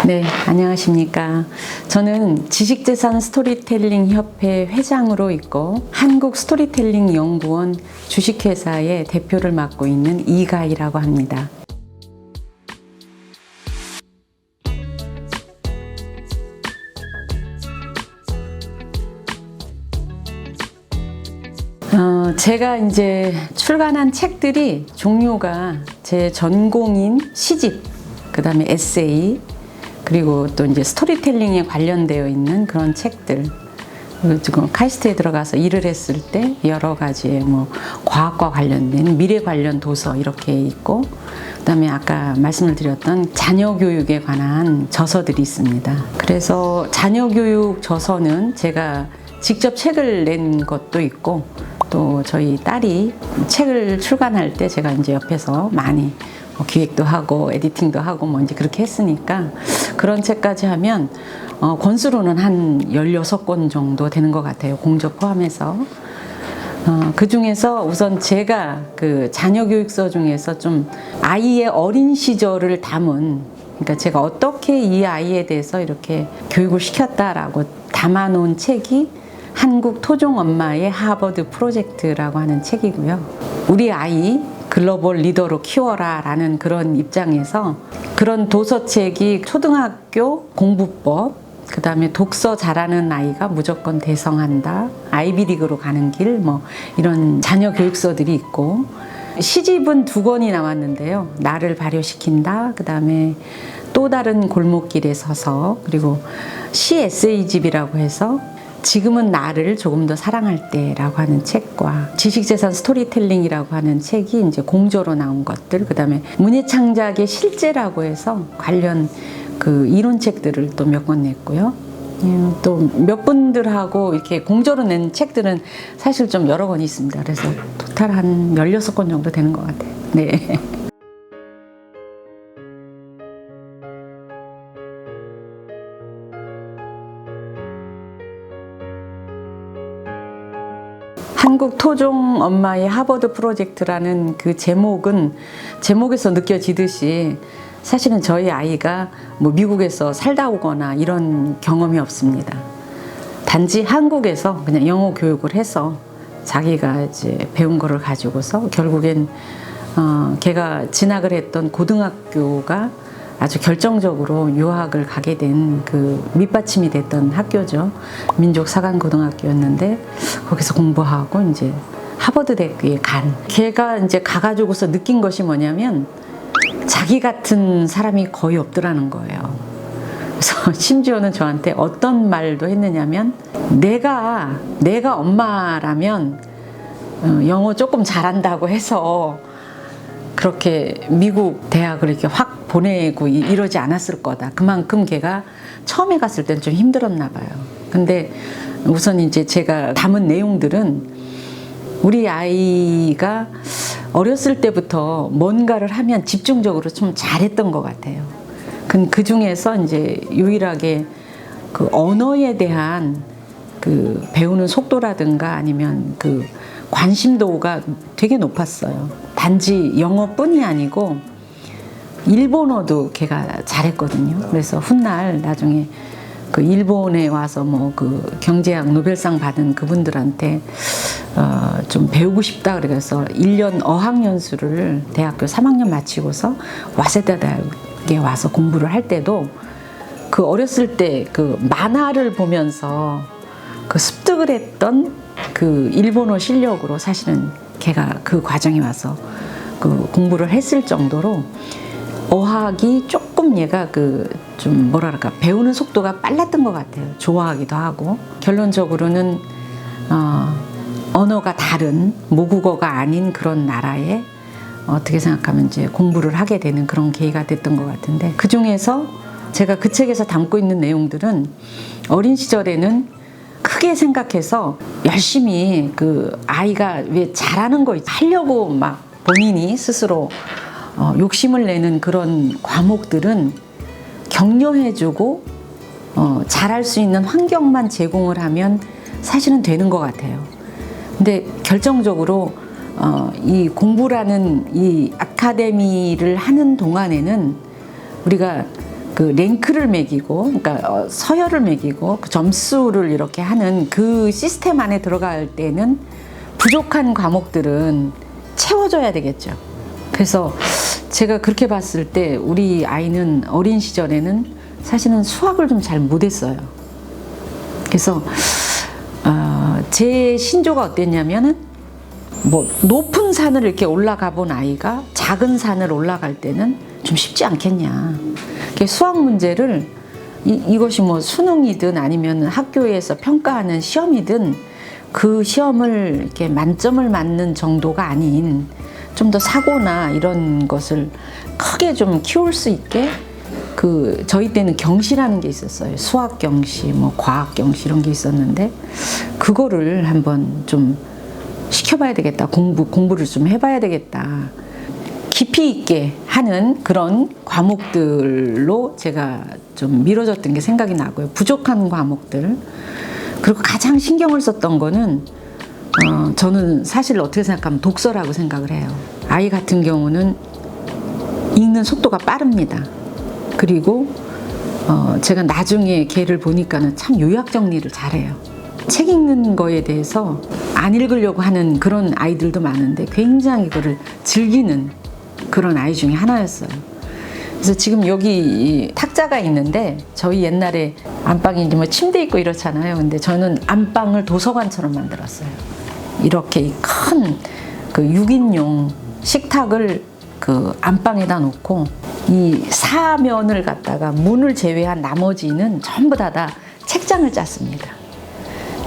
네, 안녕하십니까. 저는 지식재산 스토리텔링 협회 회장으로 있고 한국 스토리텔링 연구원 주식회사의 대표를 맡고 있는 이가희라고 합니다. 제가 이제 출간한 책들이 종류가 제 전공인 시집, 그 다음에 에세이, 그리고 또 이제 스토리텔링에 관련되어 있는 그런 책들. 지금 카이스트에 들어가서 일을 했을 때 여러 가지의 뭐 과학과 관련된 미래 관련 도서 이렇게 있고, 그다음에 아까 말씀을 드렸던 자녀 교육에 관한 저서들이 있습니다. 그래서 자녀 교육 저서는 제가 직접 책을 낸 것도 있고, 또 저희 딸이 책을 출간할 때 제가 이제 옆에서 많이 기획도 하고 에디팅도 하고 뭐 이제 그렇게 했으니까 그런 책까지 하면 권수로는 한 16권 정도 되는 것 같아요. 공저 포함해서. 그 중에서 우선 제가 그 자녀 교육서 중에서 좀 아이의 어린 시절을 담은, 그러니까 제가 어떻게 이 아이에 대해서 이렇게 교육을 시켰다라고 담아놓은 책이 한국 토종 엄마의 하버드 프로젝트라고 하는 책이고요. 우리 아이 글로벌 리더로 키워라 라는 그런 입장에서 그런 도서책이 초등학교 공부법, 그 다음에 독서 잘하는 아이가 무조건 대성한다, 아이비리그로 가는 길, 뭐 이런 자녀 교육서들이 있고, 시집은 2권이 나왔는데요. 나를 발효시킨다, 그 다음에 또 다른 골목길에 서서, 그리고 시 에세이집이라고 해서 지금은 나를 조금 더 사랑할 때라고 하는 책과 지식재산 스토리텔링이라고 하는 책이 이제 공저로 나온 것들, 그 다음에 문예창작의 실제라고 해서 관련 그 이론책들을 또 몇 권 냈고요. 또 몇 분들하고 이렇게 공저로 낸 책들은 사실 좀 여러 권 있습니다. 그래서 토탈 한 16권 정도 되는 것 같아요. 네. 한국 토종 엄마의 하버드 프로젝트라는 그 제목에서 느껴지듯이 사실은 저희 아이가 뭐 미국에서 살다 오거나 이런 경험이 없습니다. 단지 한국에서 그냥 영어 교육을 해서 자기가 이제 배운 거를 가지고서 결국엔 걔가 진학을 했던 고등학교가 아주 결정적으로 유학을 가게 된 그 밑받침이 됐던 학교죠. 민족사관고등학교였는데 거기서 공부하고 이제 하버드 대학교에 간. 걔가 이제 가가지고서 느낀 것이 뭐냐면 자기 같은 사람이 거의 없더라는 거예요. 그래서 심지어는 저한테 어떤 말도 했느냐면 내가 엄마라면 영어 조금 잘한다고 해서 그렇게 미국 대학을 이렇게 확 보내고 이러지 않았을 거다. 그만큼 걔가 처음에 갔을 때는 좀 힘들었나 봐요. 근데 우선 이제 제가 담은 내용들은 우리 아이가 어렸을 때부터 뭔가를 하면 집중적으로 좀 잘했던 것 같아요. 그 중에서 이제 유일하게 그 언어에 대한 그 배우는 속도라든가 아니면 그 관심도가 되게 높았어요. 단지 영어뿐이 아니고 일본어도 걔가 잘했거든요. 그래서 훗날 나중에 그 일본에 와서 뭐 그 경제학 노벨상 받은 그분들한테 좀 배우고 싶다 그래서 1년 어학연수를 대학교 3학년 마치고서 와세다 대학에 와서 공부를 할 때도 그 어렸을 때 그 만화를 보면서 그 습득을 했던 그 일본어 실력으로 사실은 걔가 그 과정에 와서 그 공부를 했을 정도로 어학이 조금 얘가 그 좀 뭐랄까 배우는 속도가 빨랐던 것 같아요. 좋아하기도 하고. 결론적으로는 언어가 다른 모국어가 아닌 그런 나라에 어떻게 생각하면 이제 공부를 하게 되는 그런 계기가 됐던 것 같은데, 그 중에서 제가 그 책에서 담고 있는 내용들은 어린 시절에는 크게 생각해서 열심히 그 아이가 왜 잘하는 거 하려고 막 본인이 스스로 욕심을 내는 그런 과목들은 격려해주고 잘할 수 있는 환경만 제공을 하면 사실은 되는 것 같아요. 근데 결정적으로 이 공부라는 이 아카데미를 하는 동안에는 우리가 그 랭크를 매기고, 그러니까 서열을 매기고 그 점수를 이렇게 하는 그 시스템 안에 들어갈 때는 부족한 과목들은 채워줘야 되겠죠. 그래서 제가 그렇게 봤을 때 우리 아이는 어린 시절에는 사실은 수학을 좀 잘 못했어요. 그래서 제 신조가 어땠냐면은 뭐 높은 산을 이렇게 올라가 본 아이가 작은 산을 올라갈 때는 좀 쉽지 않겠냐. 수학 문제를 이것이 뭐 수능이든 아니면 학교에서 평가하는 시험이든 그 시험을 이렇게 만점을 맞는 정도가 아닌 좀 더 사고나 이런 것을 크게 좀 키울 수 있게 그 저희 때는 경시라는 게 있었어요. 수학 경시, 뭐 과학 경시 이런 게 있었는데 그거를 한번 좀 시켜봐야 되겠다. 공부를 좀 해봐야 되겠다. 깊이 있게 하는 그런 과목들로 제가 좀 미뤄졌던 게 생각이 나고요. 부족한 과목들. 그리고 가장 신경을 썼던 거는 저는 사실 어떻게 생각하면 독서라고 생각을 해요. 아이 같은 경우는 읽는 속도가 빠릅니다. 그리고 제가 나중에 걔를 보니까는 참 요약 정리를 잘해요. 책 읽는 거에 대해서 안 읽으려고 하는 그런 아이들도 많은데 굉장히 그걸 즐기는 그런 아이 중에 하나였어요. 그래서 지금 여기 탁자가 있는데 저희 옛날에 안방이 이제 뭐 침대 있고 이렇잖아요. 근데 저는 안방을 도서관처럼 만들었어요. 이렇게 큰 그 6인용 식탁을 그 안방에다 놓고 이 사면을 갖다가 문을 제외한 나머지는 전부 다 책장을 짰습니다.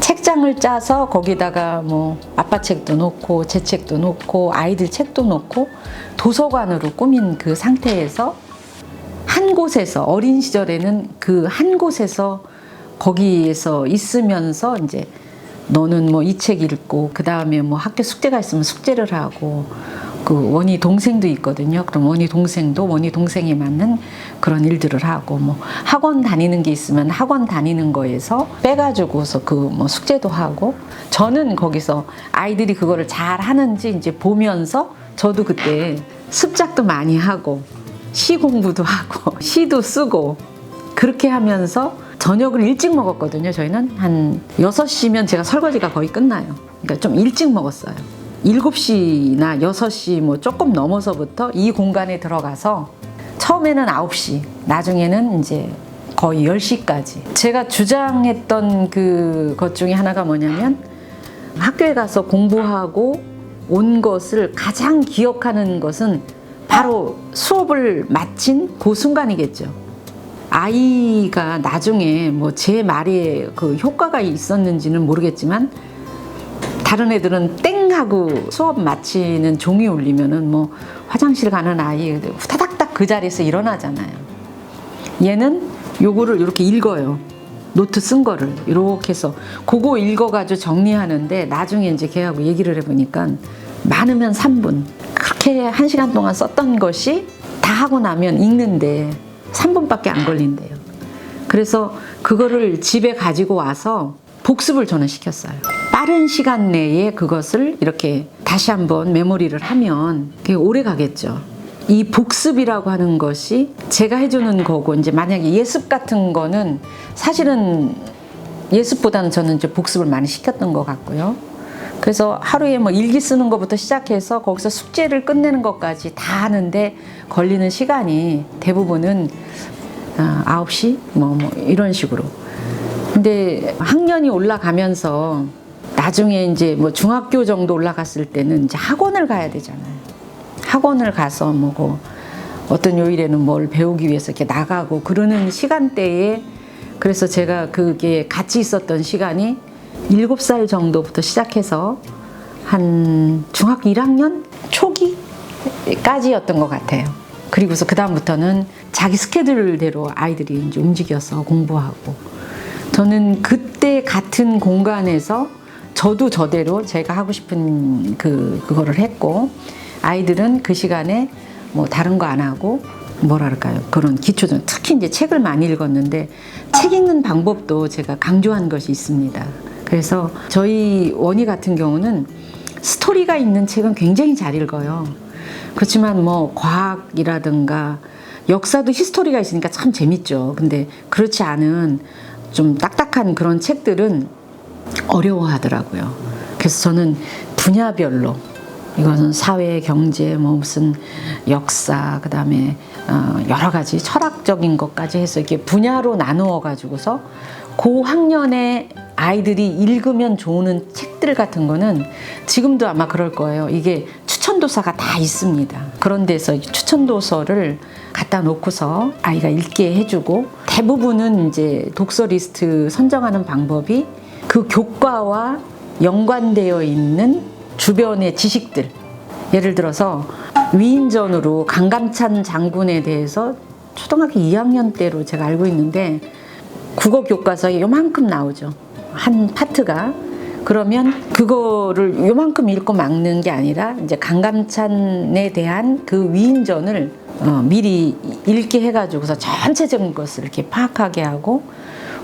책장을 짜서 거기다가 뭐 아빠 책도 놓고 제 책도 놓고 아이들 책도 놓고 도서관으로 꾸민 그 상태에서 한 곳에서 어린 시절에는 그 한 곳에서 거기에서 있으면서 이제 너는 뭐 이 책 읽고 그 다음에 뭐 학교 숙제가 있으면 숙제를 하고 그 원희 동생도 있거든요. 그럼 원희 동생도 원희 동생에 맞는 그런 일들을 하고 뭐 학원 다니는 게 있으면 학원 다니는 거에서 빼가지고서 그 뭐 숙제도 하고 저는 거기서 아이들이 그거를 잘 하는지 이제 보면서 저도 그때 습작도 많이 하고 시 공부도 하고 시도 쓰고 그렇게 하면서 저녁을 일찍 먹었거든요. 저희는 한 6시면 제가 설거지가 거의 끝나요. 그러니까 좀 일찍 먹었어요. 7시나 6시 뭐 조금 넘어서부터 이 공간에 들어가서 처음에는 9시, 나중에는 이제 거의 10시까지. 제가 주장했던 것 중에 하나가 뭐냐면 학교에 가서 공부하고 온 것을 가장 기억하는 것은 바로 수업을 마친 그 순간이겠죠. 아이가 나중에 뭐 제 말에 그 효과가 있었는지는 모르겠지만 다른 애들은 땡 하고 수업 마치는 종이 울리면은 뭐 화장실 가는 아이 후다닥닥 그 자리에서 일어나잖아요. 얘는 요거를 이렇게 읽어요. 노트 쓴 거를 이렇게 해서 그거 읽어가지고 정리하는데 나중에 이제 걔하고 얘기를 해보니까 많으면 3분 그렇게 1시간 동안 썼던 것이 다 하고 나면 읽는데 3분밖에 안 걸린대요. 그래서 그거를 집에 가지고 와서 복습을 저는 시켰어요. 빠른 시간 내에 그것을 이렇게 다시 한번 메모리를 하면 되게 오래 가겠죠. 이 복습이라고 하는 것이 제가 해주는 거고 이제 만약에 예습 같은 거는 사실은 예습보다는 저는 이제 복습을 많이 시켰던 것 같고요. 그래서 하루에 뭐 일기 쓰는 것부터 시작해서 거기서 숙제를 끝내는 것까지 다 하는데 걸리는 시간이 대부분은 9시 뭐 이런 식으로. 근데 학년이 올라가면서 나중에 이제 뭐 중학교 정도 올라갔을 때는 이제 학원을 가야 되잖아요. 학원을 가서 뭐고 어떤 요일에는 뭘 배우기 위해서 이렇게 나가고 그러는 시간대에 그래서 제가 그게 같이 있었던 시간이 7살 정도부터 시작해서 한 중학교 1학년 초기까지였던 것 같아요. 그리고서 그다음부터는 자기 스케줄대로 아이들이 이제 움직여서 공부하고 저는 그때 같은 공간에서 저도 저대로 제가 하고 싶은 그거를 했고 아이들은 그 시간에 뭐 다른 거 안 하고 뭐랄까요 그런 기초전 특히 이제 책을 많이 읽었는데 책 읽는 방법도 제가 강조한 것이 있습니다. 그래서 저희 원희 같은 경우는 스토리가 있는 책은 굉장히 잘 읽어요. 그렇지만 뭐 과학이라든가 역사도 히스토리가 있으니까 참 재밌죠. 근데 그렇지 않은 좀 딱딱한 그런 책들은 어려워하더라고요. 그래서 저는 분야별로 이것은 사회, 경제, 뭐 무슨 역사, 그다음에 여러 가지 철학적인 것까지 해서 이렇게 분야로 나누어 가지고서 고학년의 아이들이 읽으면 좋은 책들 같은 거는 지금도 아마 그럴 거예요. 이게 추천도서가 다 있습니다. 그런 데서 추천도서를 갖다 놓고서 아이가 읽게 해주고, 대부분은 이제 독서 리스트 선정하는 방법이 그 교과와 연관되어 있는 주변의 지식들, 예를 들어서 위인전으로 강감찬 장군에 대해서 초등학교 2학년 때로 제가 알고 있는데 국어 교과서에 요만큼 나오죠. 한 파트가. 그러면 그거를 요만큼 읽고 막는 게 아니라 이제 강감찬에 대한 그 위인전을 미리 읽게 해가지고서 전체적인 것을 이렇게 파악하게 하고,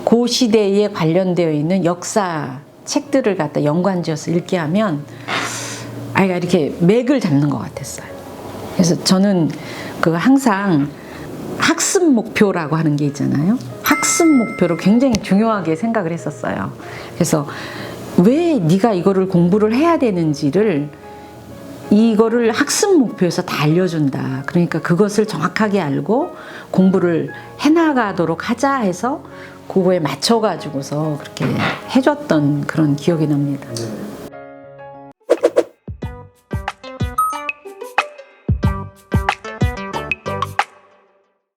그 시대에 관련되어 있는 역사 책들을 갖다 연관지어서 읽게 하면 아이가 이렇게 맥을 잡는 것 같았어요. 그래서 저는 그 항상 학습 목표라고 하는 게 있잖아요. 학습 목표를 굉장히 중요하게 생각을 했었어요. 그래서 왜 네가 이거를 공부를 해야 되는지를, 이거를 학습 목표에서 다 알려준다. 그러니까 그것을 정확하게 알고 공부를 해나가도록 하자 해서 그거에 맞춰가지고서 그렇게 해줬던 그런 기억이 납니다. 네.